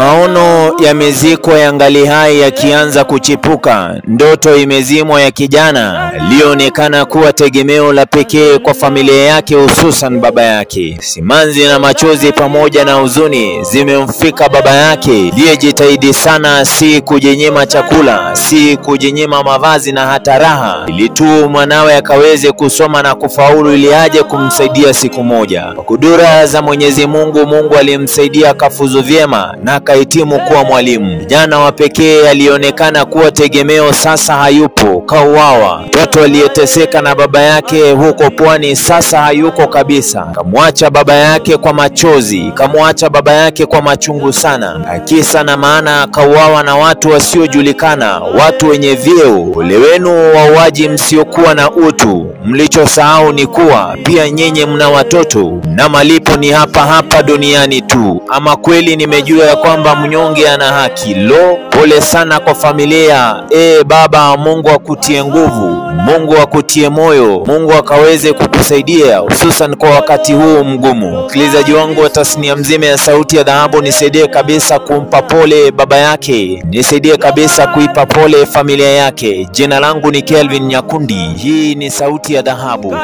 Maono yamezikwa yangali hai yakianza kuchipuka. Ndoto imezimwa ya kijana alionekana kuwa tegemeo la pekee kwa familia yake, hususan baba yake. Simanzi na machozi pamoja na huzuni zimemfika baba yake aliyejitahidi sana, si kujinyima chakula, si kujinyima mavazi na hata raha, ili tu mwanawe akaweze kusoma na kufaulu ili aje kumsaidia siku moja. Kwa kudura za Mwenyezi Mungu, Mungu alimsaidia akafuzu vyema na akahitimu kuwa mwalimu. Kijana wa pekee alionekana kuwa tegemeo sasa hayupo, kauawa. Mtoto aliyeteseka na baba yake huko pwani sasa hayuko kabisa. Kamwacha baba yake kwa machozi, kamwacha baba yake kwa machungu sana. Kisa na maana kauawa na watu wasiojulikana, watu wenye vyeo. Ole wenu wauaji msiokuwa na utu, mlichosahau ni kuwa pia nyinyi mna watoto na malipo ni hapa hapa duniani tu. Ama kweli nimejua ya kwamba mnyonge ana haki. Lo, pole sana kwa familia. Baba, Mungu akutie nguvu, Mungu akutie moyo, Mungu akaweze kukusaidia hususan kwa wakati huu mgumu. Msikilizaji wangu wa tasnia mzima ya Sauti ya Dhahabu, nisaidie kabisa kumpa pole baba yake, nisaidie kabisa kuipa pole familia yake. Jina langu ni Kelvin Nyakundi, hii ni Sauti ya Dhahabu.